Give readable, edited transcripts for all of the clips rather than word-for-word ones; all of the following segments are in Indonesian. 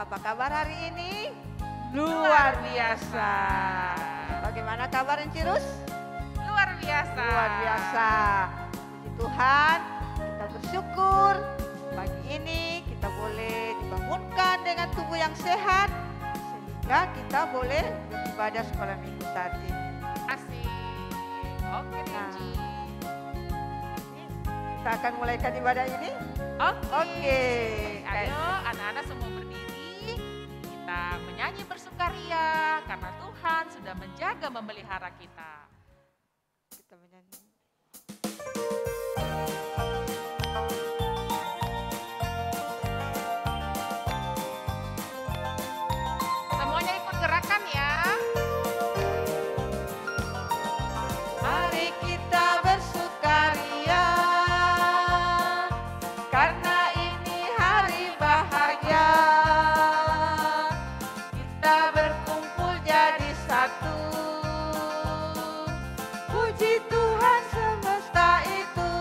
Apa kabar hari ini? Luar biasa. Bagaimana kabar Encirus? Luar biasa. Luar biasa. Puji Tuhan, kita bersyukur pagi ini kita boleh dibangunkan dengan tubuh yang sehat sehingga kita boleh beribadah sekolah minggu saat ini. Asik. Oke, Nenci. Kita akan mulaikan ibadah ini. Oke. Ayo anak-anak semua berdiri. Kita menyanyi bersukaria karena Tuhan sudah menjaga memelihara kita. Kita menyanyi. Semuanya ikut gerakan ya. Mari kita bersukaria karena ini hari bahagia. Kita berkumpul jadi satu. Puji Tuhan semesta itu.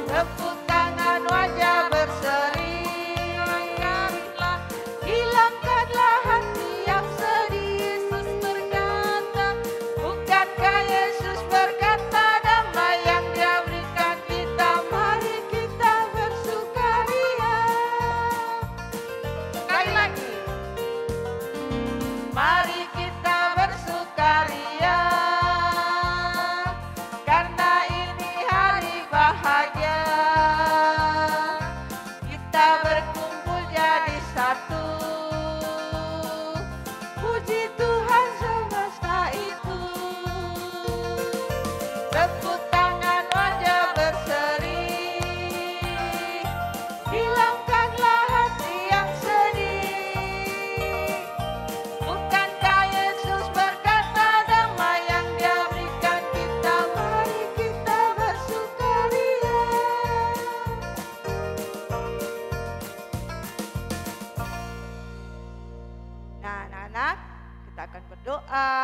Tepuk tangan wajah berseri. Hilangkanlah hati yang sedih. Yesus berkata, bukankah Yesus berkata damai yang Dia berikan kita. Mari kita bersukaria. Sekali lagi. Mari kita bersukaria karena ini hari bahagia. Kita berkumpul jadi satu. Puji Tuhan semesta itu. Tepuk tangan wajah berseri. Hilangkanlah hati yang sedih. Bukankah Yesus berkata damai yang Dia berikan kita. Mari kita bersukaria. Nah anak-anak, kita akan berdoa,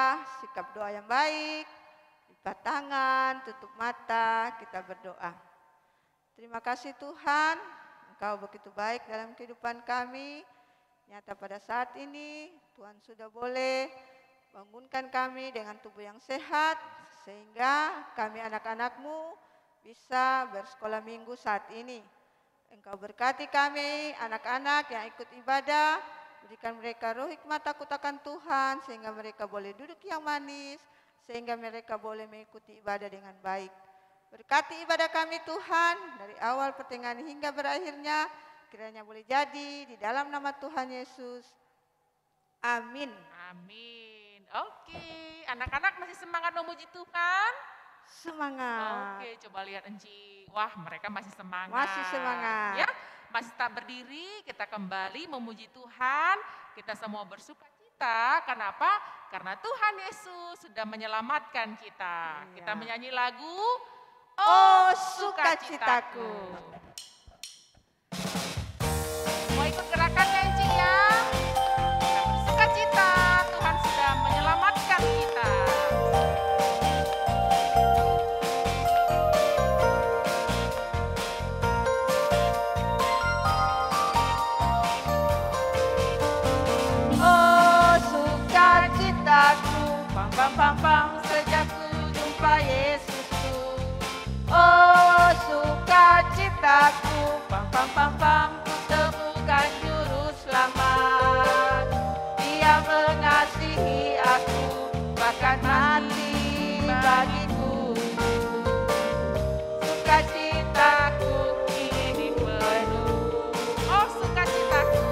sikap doa yang baik, lipat tangan, tutup mata, kita berdoa. Terima kasih Tuhan, Engkau begitu baik dalam kehidupan kami. Nyata pada saat ini Tuhan sudah boleh bangunkan kami dengan tubuh yang sehat sehingga kami anak-anak-Mu bisa bersekolah minggu saat ini. Engkau berkati kami anak-anak yang ikut ibadah, berikan mereka roh hikmat takut akan Tuhan sehingga mereka boleh duduk yang manis, sehingga mereka boleh mengikuti ibadah dengan baik. Berkati ibadah kami Tuhan dari awal pertengahan hingga berakhirnya, kiranya boleh jadi di dalam nama Tuhan Yesus. Amin. Amin. Oke, anak-anak masih semangat memuji Tuhan? Semangat. Oke, coba lihat Enci. Wah, mereka masih semangat. Masih semangat. Ya, masih tak berdiri, kita kembali memuji Tuhan. Kita semua bersuka cita. Kenapa? Karena Tuhan Yesus sudah menyelamatkan kita. Iya. Kita menyanyi lagu Oh sukacitaku. Mau ikut gerakannya Enci ya? Kita bersuka cita, Tuhan sudah menyelamatkan kita. Oh sukacitaku, pam pam pam pam, sejak ku jumpa Yesusku. Oh sukacitaku, pam pam pam pam, ku temukan juru selamat. Dia mengasihi aku, bahkan mati bagiku. Sukacitaku kini penuh. Oh, sukacitaku.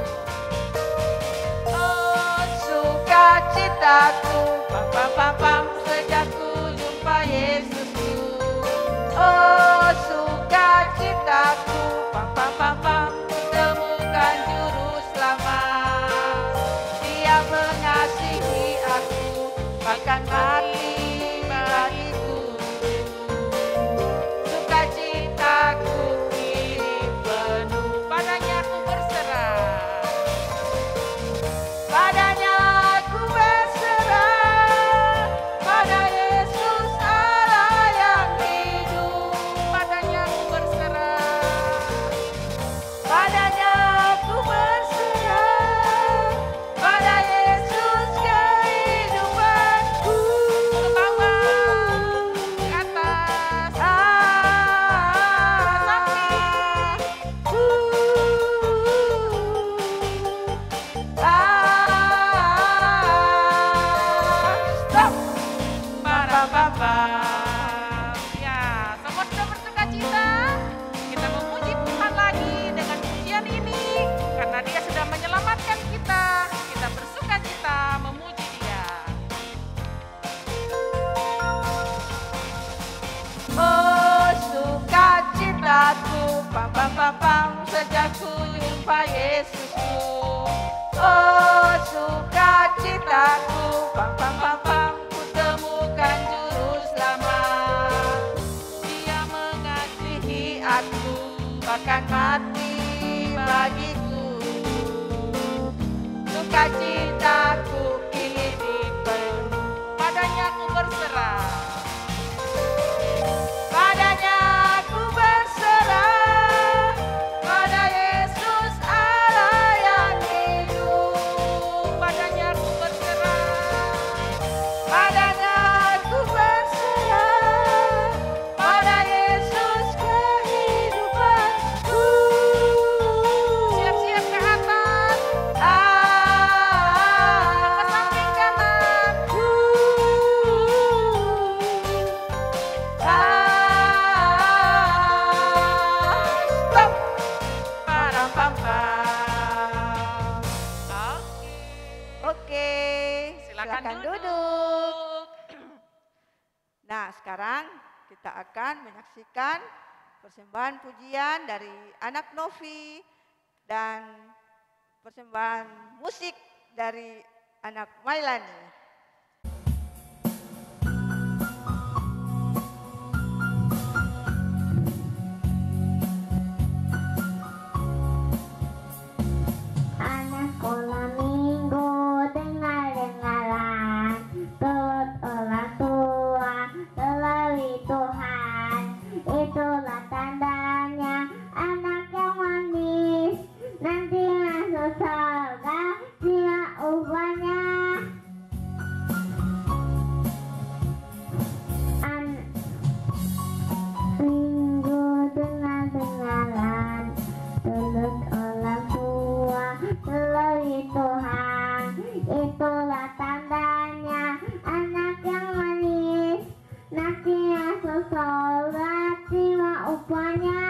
Oh sukacitaku, pam pam pam pam, sejak ku jumpa Yesusku. Oh sukacitaku, pam pam pam pam, ku temukan juru selamat. Dia mengasihi aku, bahkan mati bagiku. Sukacitaku kini penuh. Padanya aku berserah. Padanya aku berserah, pada Yesus Allah yang hidup. Padanya aku berserah. Padanya aku berserah. sukacitaku kini dipenuhi. Padanya aku berserah. Padanya aku berserah, pada Yesus Allah yang hidup. Padanya aku berserah. Padanya aku berserah, pada Yesus kehidupanku. Siap-siap ke atas, ke samping kanan. Stop. Pam, pam, Pam. Oke. Oke, Silakan silakan duduk. duduk. Nah, sekarang kita akan menyaksikan persembahan pujian dari anak Novi dan persembahan musik dari anak Mailani. Anak sekolah minggu dengar-dengaran, turut orang tua melalui Tuhan. Itulah tandanya anak yang manis, nanti masuk surga dia upahnya. Minggu dengar-dengaran, turut orang tua melalui Tuhan. Itulah tandanya anak yang manis, nanti masuk surga terima upahnya.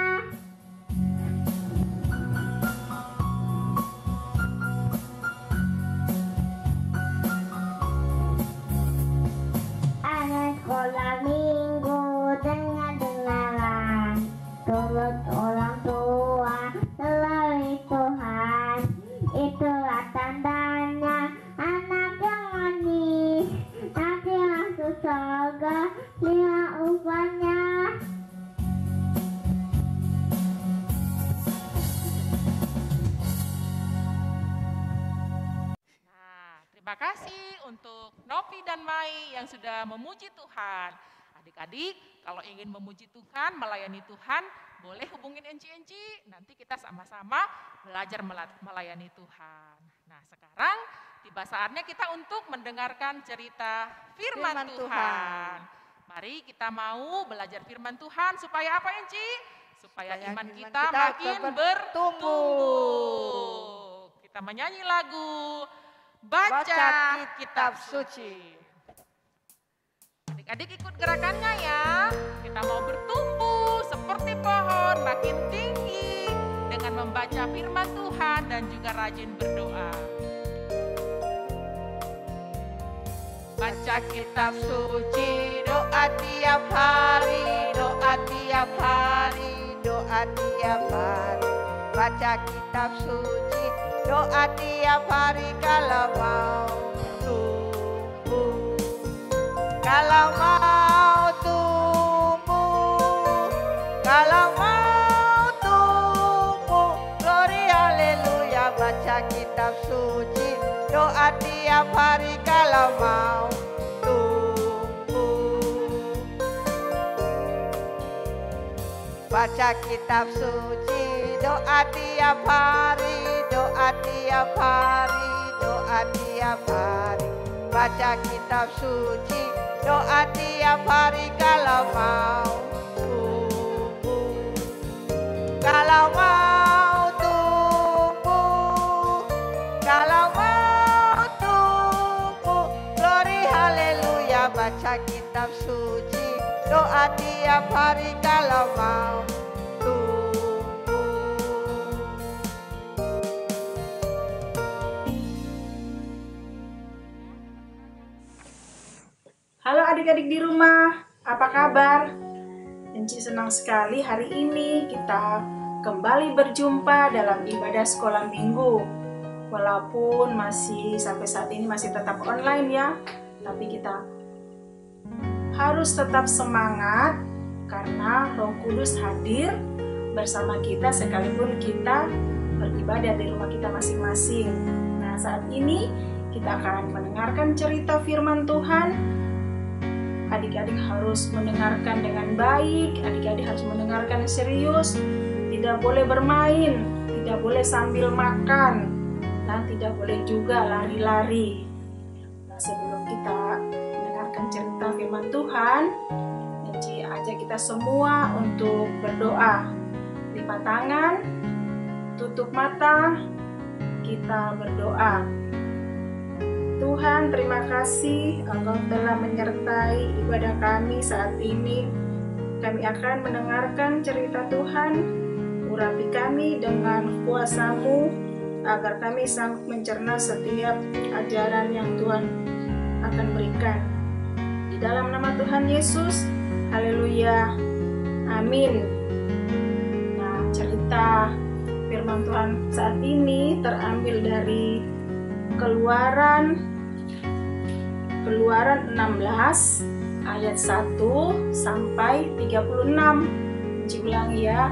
Anak sekolah minggu dengar-dengaran, turut orang tua melalui Tuhan. Itulah tandanya anak yang manis, nanti masuk surga terima upahnya. Nah, terima kasih untuk Novi dan Mai yang sudah memuji Tuhan. Adik-adik, kalau ingin memuji Tuhan, melayani Tuhan, boleh hubungin Enci-Enci. Nanti kita sama-sama belajar melayani Tuhan. Nah, sekarang tiba saatnya kita untuk mendengarkan cerita firman Firman Tuhan. Tuhan. Mari kita mau belajar firman Tuhan supaya apa, Enci? Supaya Supaya iman iman kita kita makin bertumbuh. bertumbuh. Kita menyanyi lagu Baca Kitab Suci. Adik-adik ikut gerakannya ya. Kita mau bertumbuh seperti pohon makin tinggi dengan membaca firman Tuhan dan juga rajin berdoa. Baca kitab suci, doa tiap hari, doa tiap hari, doa tiap hari. Baca kitab suci, doa tiap hari kalau mau tumbuh. Kalau mau tumbuh, kalau mau tumbuh, glory haleluya. Baca kitab suci, doa tiap hari kalau mau tumbuh. Baca kitab suci, doa tiap hari, doa tiap hari, doa tiap hari. Baca kitab suci, doa tiap hari kalau mau tumbuh. Kalau mau tumbuh, kalau mau tumbuh, glory haleluya. Baca kitab suci, doa tiap hari kalau mau tumbuh. Halo adik-adik di rumah, apa kabar? Enci senang sekali hari ini kita kembali berjumpa dalam ibadah sekolah minggu. Walaupun masih sampai saat ini masih tetap online ya, tapi kita harus tetap semangat karena Roh Kudus hadir bersama kita sekalipun kita beribadah di rumah kita masing-masing. Nah, Nah, saat ini kita akan mendengarkan cerita firman Tuhan. Adik-adik harus mendengarkan dengan baik, adik-adik harus mendengarkan serius, tidak boleh bermain, tidak boleh sambil makan, dan tidak boleh juga lari-lari. Nah, sebelum kita mendengarkan cerita firman Tuhan, Enci ajak kita semua untuk berdoa. Lipat tangan, tutup mata, kita berdoa. Tuhan, terima kasih Engkau telah menyertai ibadah kami saat ini. Kami akan mendengarkan cerita Tuhan. Urapi kami dengan kuasa-Mu, agar kami sanggup mencerna setiap ajaran yang Tuhan akan berikan. Di dalam nama Tuhan Yesus, haleluya, amin. Nah, cerita firman Tuhan saat ini terambil dari Keluaran 16 ayat 1 sampai 36. Ulangi ya.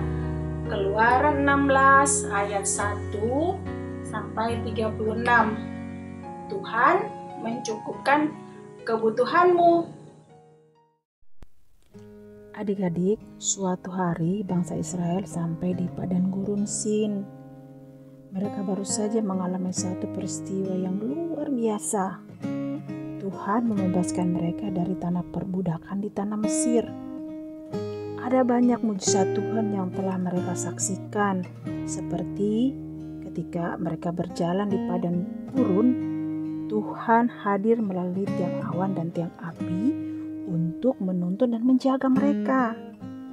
Keluaran 16 ayat 1 sampai 36. Tuhan mencukupkan kebutuhanmu. Adik-adik, suatu hari bangsa Israel sampai di padang gurun Sin. Mereka baru saja mengalami satu peristiwa yang luar biasa. Tuhan membebaskan mereka dari tanah perbudakan di tanah Mesir. Ada banyak mujizat Tuhan yang telah mereka saksikan, seperti ketika mereka berjalan di padang gurun, Tuhan hadir melalui tiang awan dan tiang api untuk menuntun dan menjaga mereka.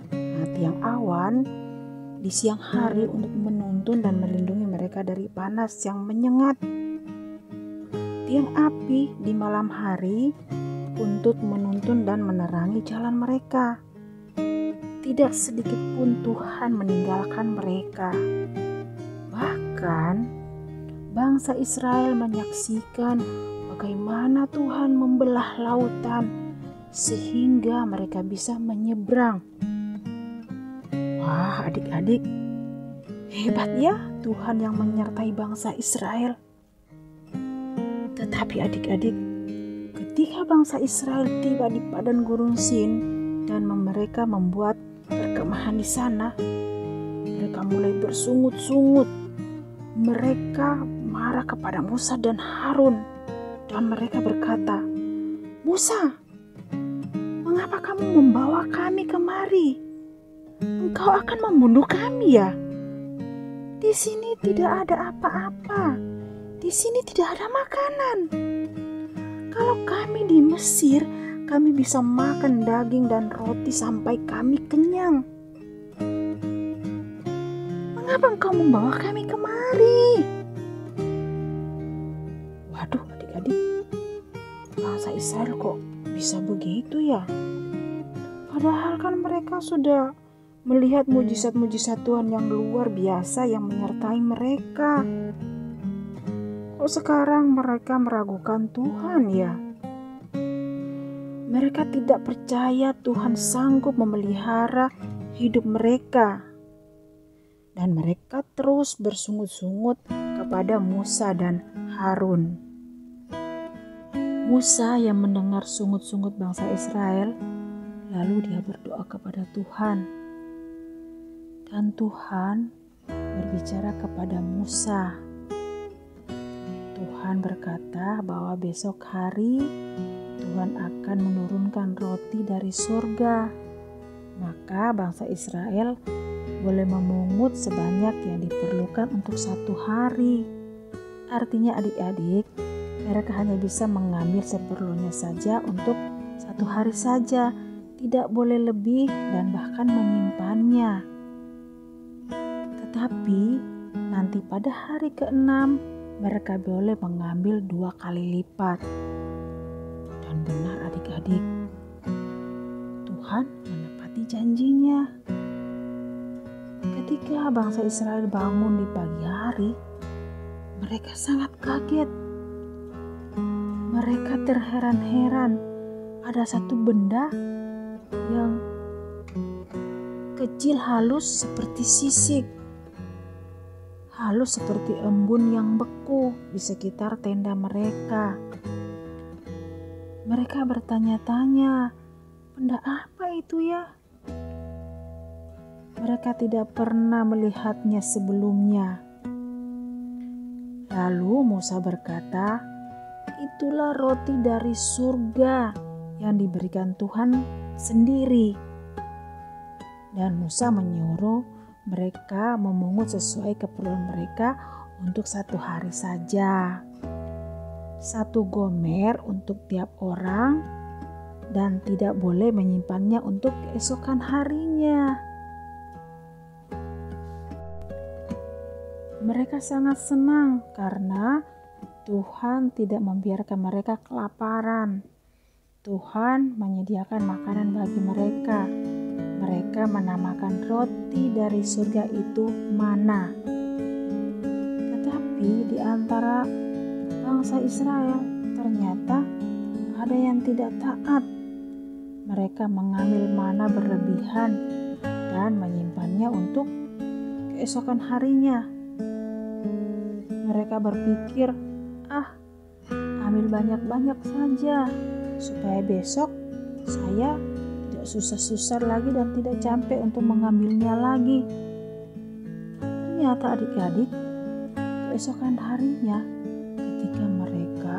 Nah, tiang awan di siang hari untuk menuntun dan melindungi mereka dari panas yang menyengat. Tiang api di malam hari untuk menuntun dan menerangi jalan mereka. Tidak sedikit pun Tuhan meninggalkan mereka. Bahkan bangsa Israel menyaksikan bagaimana Tuhan membelah lautan sehingga mereka bisa menyeberang. Wah, adik-adik, hebat ya Tuhan yang menyertai bangsa Israel. Tetapi adik-adik, ketika bangsa Israel tiba di padang gurun Sin dan mereka membuat perkemahan di sana, mereka mulai bersungut-sungut. Mereka marah kepada Musa dan Harun dan mereka berkata, "Musa, mengapa kamu membawa kami kemari? Engkau akan membunuh kami ya? Di sini tidak ada apa-apa. Di sini tidak ada makanan. Kalau kami di Mesir, kami bisa makan daging dan roti sampai kami kenyang. Mengapa engkau membawa kami kemari?" Waduh, adik-adik, bangsa Israel kok bisa begitu ya? Padahal kan mereka sudah melihat mujizat-mujizat Tuhan yang luar biasa yang menyertai mereka. Kok sekarang mereka meragukan Tuhan ya? Mereka tidak percaya Tuhan sanggup memelihara hidup mereka. Dan mereka terus bersungut-sungut kepada Musa dan Harun. Musa yang mendengar sungut-sungut bangsa Israel, lalu dia berdoa kepada Tuhan. Dan Tuhan berbicara kepada Musa. Tuhan berkata bahwa besok hari Tuhan akan menurunkan roti dari surga. Maka bangsa Israel boleh memungut sebanyak yang diperlukan untuk satu hari. Artinya adik-adik, mereka hanya bisa mengambil seperlunya saja untuk satu hari saja. Tidak boleh lebih dan bahkan menyimpannya. Tetapi nanti pada hari ke-6 mereka boleh mengambil 2 kali lipat. Dan benar adik-adik, Tuhan menepati janjinya. Ketika bangsa Israel bangun di pagi hari, mereka sangat kaget. Mereka terheran-heran, ada satu benda yang kecil halus seperti sisik. halus seperti embun yang beku di sekitar tenda mereka. Mereka bertanya-tanya, benda apa itu ya? Mereka tidak pernah melihatnya sebelumnya. Lalu Musa berkata, itulah roti dari surga yang diberikan Tuhan sendiri. Dan Musa menyuruh mereka memungut sesuai keperluan mereka untuk 1 hari saja. 1 gomer untuk tiap orang dan tidak boleh menyimpannya untuk keesokan harinya. Mereka sangat senang karena Tuhan tidak membiarkan mereka kelaparan. Tuhan menyediakan makanan bagi mereka. Mereka menamakan roti dari surga itu mana. Tetapi di antara bangsa Israel ternyata ada yang tidak taat. Mereka mengambil mana berlebihan dan menyimpannya untuk keesokan harinya. Mereka berpikir, ambil banyak-banyak saja supaya besok saya tidak susah-susah lagi dan tidak capek untuk mengambilnya lagi. Ternyata adik-adik, keesokan harinya ketika mereka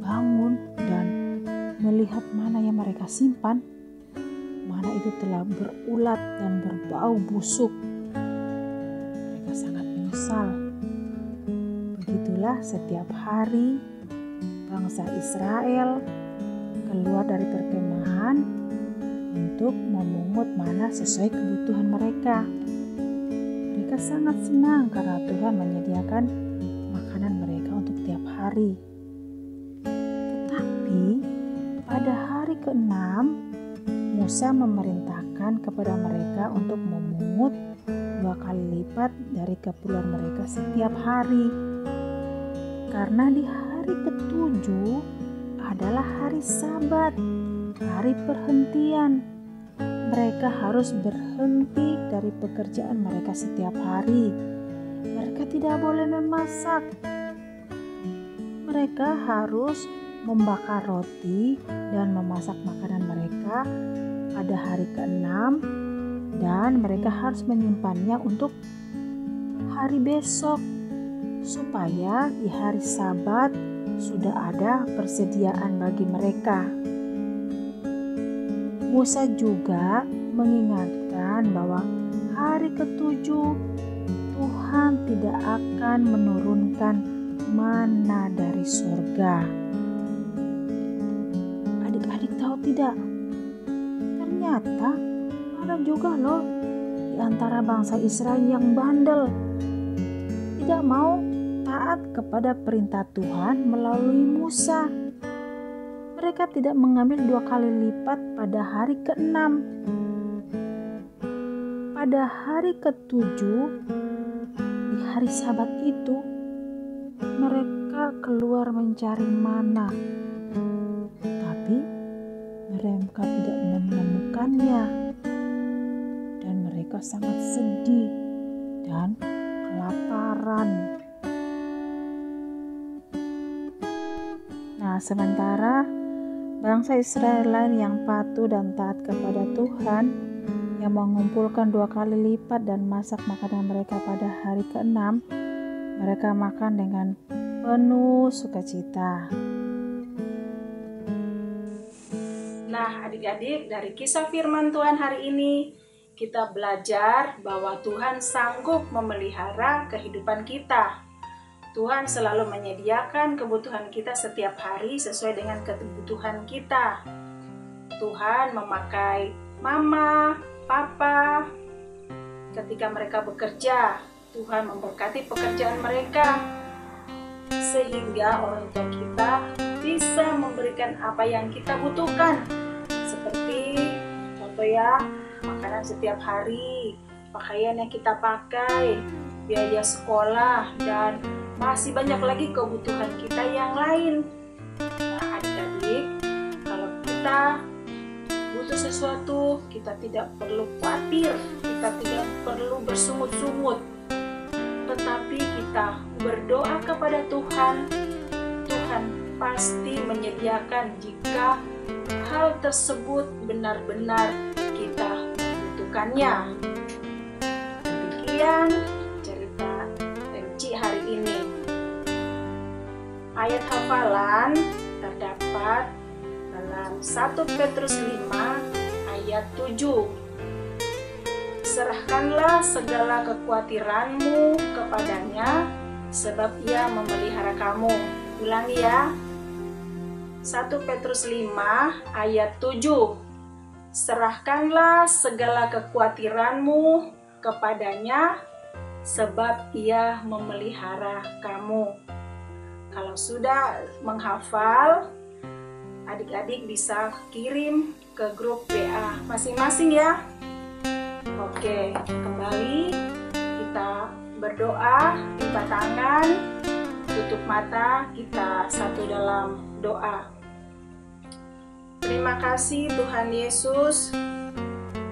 bangun dan melihat mana yang mereka simpan, mana itu telah berulat dan berbau busuk. Mereka sangat menyesal. Begitulah setiap hari bangsa Israel keluar dari perkemahan untuk memungut mana sesuai kebutuhan mereka. Mereka sangat senang karena Tuhan menyediakan makanan mereka untuk tiap hari. Tetapi pada hari ke-6 Musa memerintahkan kepada mereka untuk memungut 2 kali lipat dari keperluan mereka setiap hari. Karena di hari ke-7 adalah hari Sabat, hari perhentian. Mereka harus berhenti dari pekerjaan mereka setiap hari. Mereka tidak boleh memasak. Mereka harus membakar roti dan memasak makanan mereka pada hari ke-6 dan mereka harus menyimpannya untuk hari besok supaya di hari Sabat sudah ada persediaan bagi mereka. Musa juga mengingatkan bahwa hari ke-7 Tuhan tidak akan menurunkan mana dari surga. Adik-adik tahu tidak? Ternyata ada juga loh di antara bangsa Israel yang bandel, tidak mau taat kepada perintah Tuhan melalui Musa. Mereka tidak mengambil 2 kali lipat pada hari ke-6. Pada hari ke-7, di hari Sabat itu, mereka keluar mencari mana. Tapi mereka tidak menemukannya. Dan mereka sangat sedih dan kelaparan. Nah, sementara bangsa Israel lain yang patuh dan taat kepada Tuhan, yang mengumpulkan 2 kali lipat dan masak makanan mereka pada hari ke-6, mereka makan dengan penuh sukacita. Nah, adik-adik, dari kisah firman Tuhan hari ini, kita belajar bahwa Tuhan sanggup memelihara kehidupan kita. Tuhan selalu menyediakan kebutuhan kita setiap hari sesuai dengan kebutuhan kita. Tuhan memakai mama, papa ketika mereka bekerja. Tuhan memberkati pekerjaan mereka sehingga orang tua kita bisa memberikan apa yang kita butuhkan. Seperti contoh ya, makanan setiap hari, pakaian yang kita pakai, biaya sekolah, dan masih banyak lagi kebutuhan kita yang lain. Nah, adik-adik, kalau kita butuh sesuatu, kita tidak perlu khawatir, kita tidak perlu bersungut-sungut, tetapi kita berdoa kepada Tuhan, Tuhan pasti menyediakan jika hal tersebut benar-benar kita membutuhkannya. Demikian cerita MC hari ini. Ayat hafalan terdapat dalam 1 Petrus 5 ayat 7. Serahkanlah segala kekhawatiranmu kepadanya, sebab ia memelihara kamu. Ulangi ya. 1 Petrus 5 ayat 7. Serahkanlah segala kekhawatiranmu kepadanya, sebab ia memelihara kamu. Kalau sudah menghafal, adik-adik bisa kirim ke grup WA masing-masing ya. Oke, kembali kita berdoa, lipat tangan, tutup mata, kita satu dalam doa. Terima kasih Tuhan Yesus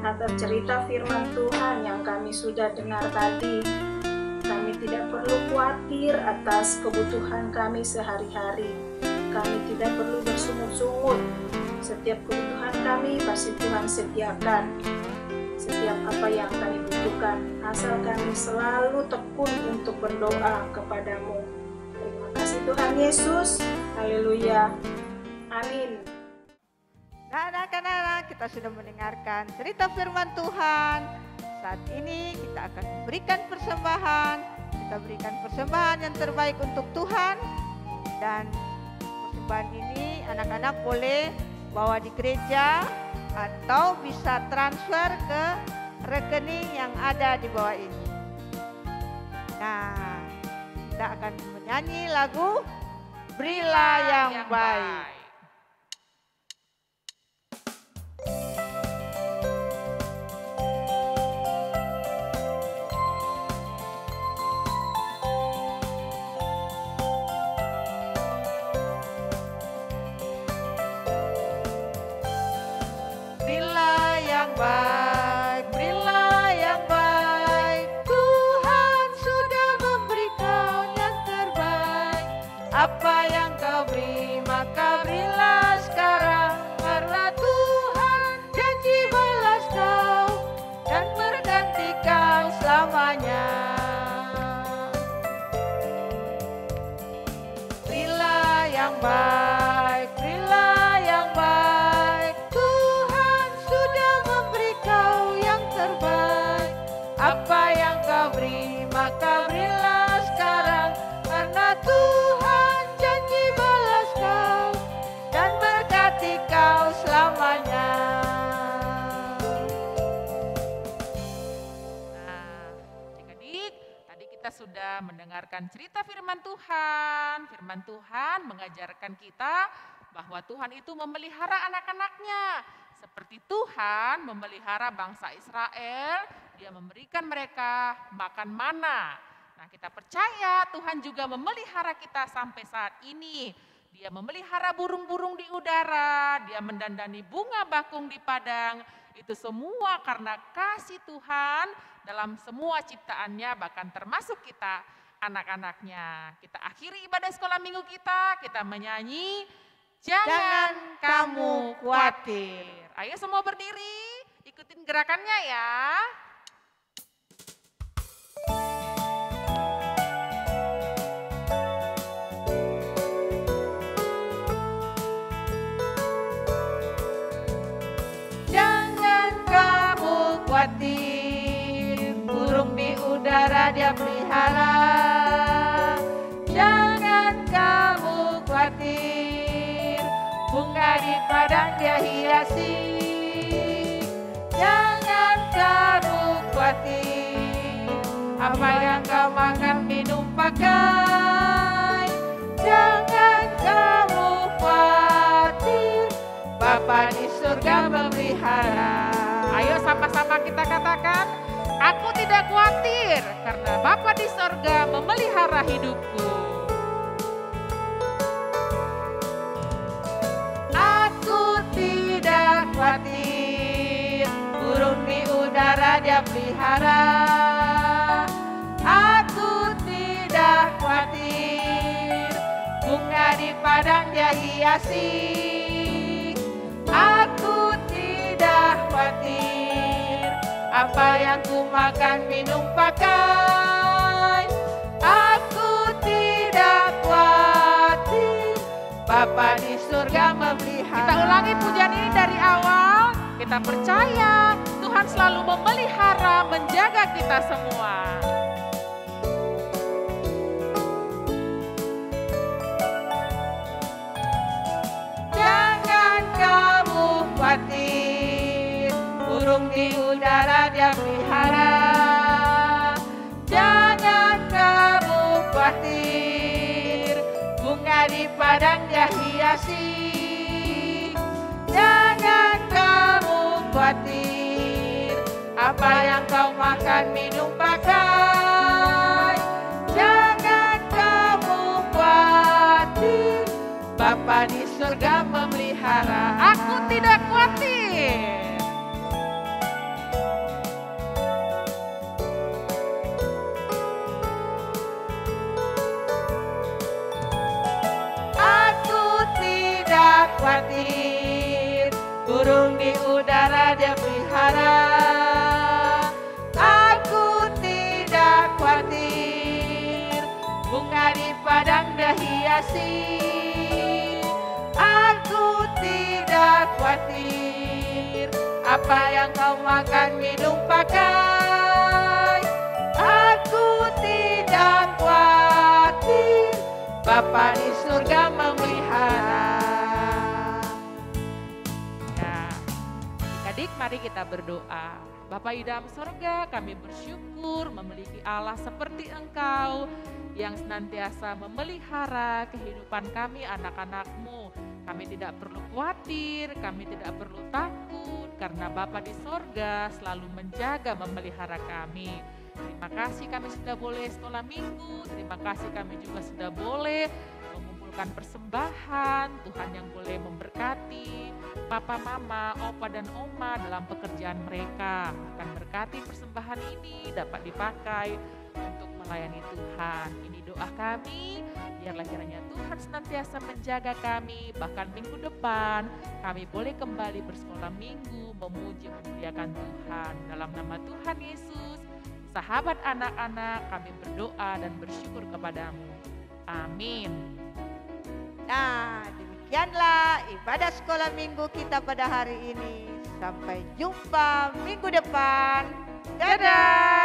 atas cerita firman Tuhan yang kami sudah dengar tadi. Kami tidak perlu khawatir atas kebutuhan kami sehari-hari. Kami tidak perlu bersungut-sungut. Setiap kebutuhan kami pasti Tuhan sediakan. Setiap apa yang kami butuhkan, asal kami selalu tekun untuk berdoa kepadamu. Terima kasih Tuhan Yesus. Haleluya. Amin. Nah, anak-anak, kita sudah mendengarkan cerita firman Tuhan. Saat ini kita akan memberikan persembahan. Kita berikan persembahan yang terbaik untuk Tuhan. Dan persembahan ini anak-anak boleh bawa di gereja atau bisa transfer ke rekening yang ada di bawah ini. Nah, kita akan menyanyi lagu Berilah yang Baik. Baik, berilah yang baik. Tuhan sudah memberi kau yang terbaik. Apa yang kau beri maka berilah sekarang, karena Tuhan janji balas kau dan berganti kau selamanya. Berilah yang baik, berilah yang baik. Apa yang kau beri maka berilah sekarang, karena Tuhan janji balas kau dan berkati kau selamanya. Nah, adik-adik, tadi kita sudah mendengarkan cerita firman Tuhan. Firman Tuhan mengajarkan kita bahwa Tuhan itu memelihara anak-anaknya. Seperti Tuhan memelihara bangsa Israel, Dia memberikan mereka makan mana. Nah, kita percaya Tuhan juga memelihara kita sampai saat ini. Dia memelihara burung-burung di udara, Dia mendandani bunga bakung di padang. Itu semua karena kasih Tuhan dalam semua ciptaannya, bahkan termasuk kita anak-anaknya. Kita akhiri ibadah sekolah minggu kita menyanyi Jangan kamu khawatir. Ayo semua berdiri, ikutin gerakannya ya. Jangan kamu khawatir, burung di udara Dia pelihara. Jangan kamu khawatir, bunga di padang Dia hiasi. Jangan kamu khawatir, apa yang kau makan, minum, pakai. Jangan kamu khawatir, Bapa di surga memelihara. Ayo sama-sama kita katakan, aku tidak khawatir karena Bapa di surga memelihara hidupku. Khawatir, burung di udara Dia pelihara. Aku tidak padang Dia hiasi. Aku tidak khawatir apa yang ku makan, minum, pakai. Aku tidak khawatir, Bapa di surga memelihara. Kita ulangi pujian ini dari awal. Kita percaya Tuhan selalu memelihara, menjaga kita semua. Jangan kamu khawatir, burung di udara Dia pelihara. Jangan kamu khawatir, bunga di padang Dia hiasi. Jangan kamu khawatir apa yang kau makan, minum, pakai. Jangan kamu khawatir, Bapa di surga memelihara. Aku tidak khawatir. Aku tidak khawatir, burung di udara Dia pelihara. Aku tidak khawatir, bunga di padang Dia hiasi. Aku tidak khawatir apa yang kau makan, minum, pakai. Aku tidak khawatir, Bapa di surga memelihara. Nah, adik-adik mari kita berdoa. Bapa di dalam sorga, kami bersyukur memiliki Allah seperti Engkau yang senantiasa memelihara kehidupan kami anak-anak-Mu. Kami tidak perlu khawatir, kami tidak perlu takut karena Bapa di sorga selalu menjaga memelihara kami. Terima kasih kami sudah boleh sekolah minggu, terima kasih kami juga sudah boleh mengumpulkan persembahan, Tuhan yang boleh memberkati Papa, Mama, Opa, dan Oma dalam pekerjaan mereka. Akan berkati persembahan ini dapat dipakai untuk melayani Tuhan. Ini doa kami, biarlah kiranya Tuhan senantiasa menjaga kami, bahkan minggu depan kami boleh kembali bersekolah minggu, memuji, memuliakan Tuhan. Dalam nama Tuhan Yesus, sahabat anak-anak, kami berdoa dan bersyukur kepadamu. Amin. Nah, demikianlah ibadah sekolah minggu kita pada hari ini. Sampai jumpa minggu depan. Dadah.